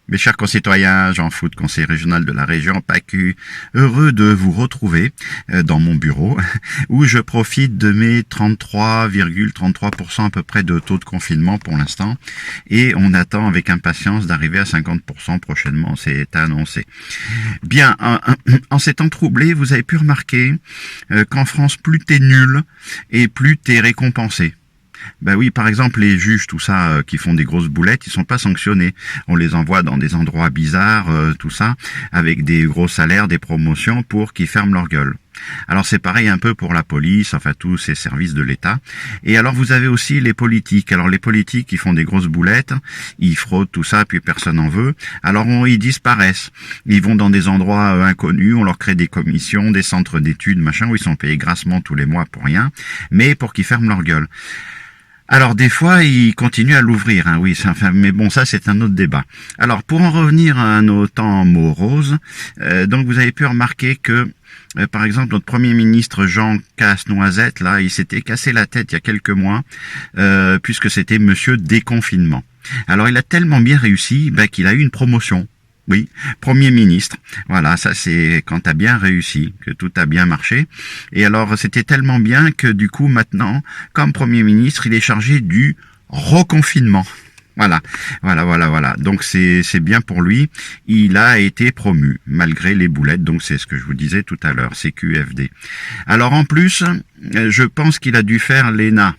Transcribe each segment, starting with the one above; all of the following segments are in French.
Mes chers concitoyens, Jean Foot, conseiller régional de la région PACU, heureux de vous retrouver dans mon bureau où je profite de mes 33,33% à peu près de taux de confinement pour l'instant et on attend avec impatience d'arriver à 50% prochainement, c'est annoncé. Bien, en ces temps troublés, vous avez pu remarquer qu'en France, plus t'es nul et plus t'es récompensé. Ben oui, par exemple, les juges, tout ça, qui font des grosses boulettes, ils sont pas sanctionnés. On les envoie dans des endroits bizarres, tout ça, avec des gros salaires, des promotions pour qu'ils ferment leur gueule. Alors c'est pareil un peu pour la police, enfin tous ces services de l'État. Et alors vous avez aussi les politiques. Alors les politiques, ils font des grosses boulettes, ils fraudent tout ça, puis personne n'en veut. Alors ils disparaissent. Ils vont dans des endroits inconnus, on leur crée des commissions, des centres d'études, machin, où ils sont payés grassement tous les mois pour rien, mais pour qu'ils ferment leur gueule. Alors des fois, ils continuent à l'ouvrir, hein, oui, mais bon, ça c'est un autre débat. Alors pour en revenir à nos temps moroses, donc vous avez pu remarquer que, par exemple, notre Premier ministre Jean Casse-Noisette, là, il s'était cassé la tête il y a quelques mois, puisque c'était Monsieur Déconfinement. Alors il a tellement bien réussi qu'il a eu une promotion. Oui, Premier ministre. Voilà, ça c'est quand t'as bien réussi, que tout a bien marché. Et alors c'était tellement bien que du coup maintenant, comme Premier ministre, il est chargé du reconfinement. Voilà. Donc c'est bien pour lui. Il a été promu malgré les boulettes. Donc c'est ce que je vous disais tout à l'heure, CQFD. Alors en plus, je pense qu'il a dû faire l'ENA.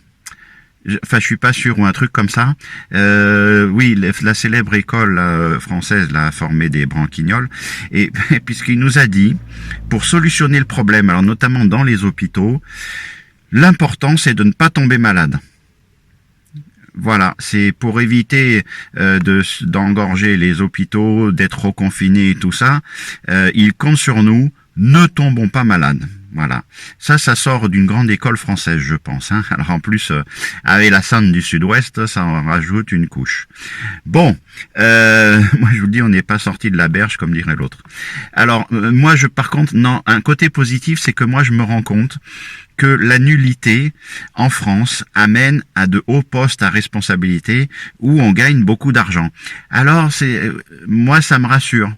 Enfin, je suis pas sûr, ou un truc comme ça. Oui, la célèbre école française a formé des branquignoles, et puisqu'il nous a dit, pour solutionner le problème, alors notamment dans les hôpitaux, l'important c'est de ne pas tomber malade. Voilà, c'est pour éviter d'engorger les hôpitaux, d'être reconfinés et tout ça. Il compte sur nous, ne tombons pas malades. Voilà, ça sort d'une grande école française, je pense. Hein. Alors en plus, avec la Sainte du Sud-Ouest, ça en rajoute une couche. Bon, moi je vous dis, on n'est pas sorti de la berge, comme dirait l'autre. Alors moi, par contre, non, un côté positif, c'est que moi je me rends compte que la nullité en France amène à de hauts postes à responsabilité où on gagne beaucoup d'argent. Alors moi ça me rassure.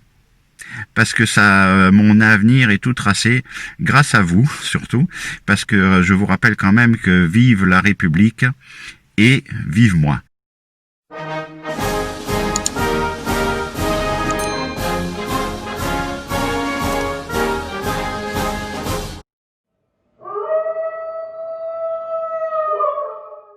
Parce que mon avenir est tout tracé grâce à vous, surtout, parce que je vous rappelle quand même que vive la République et vive moi.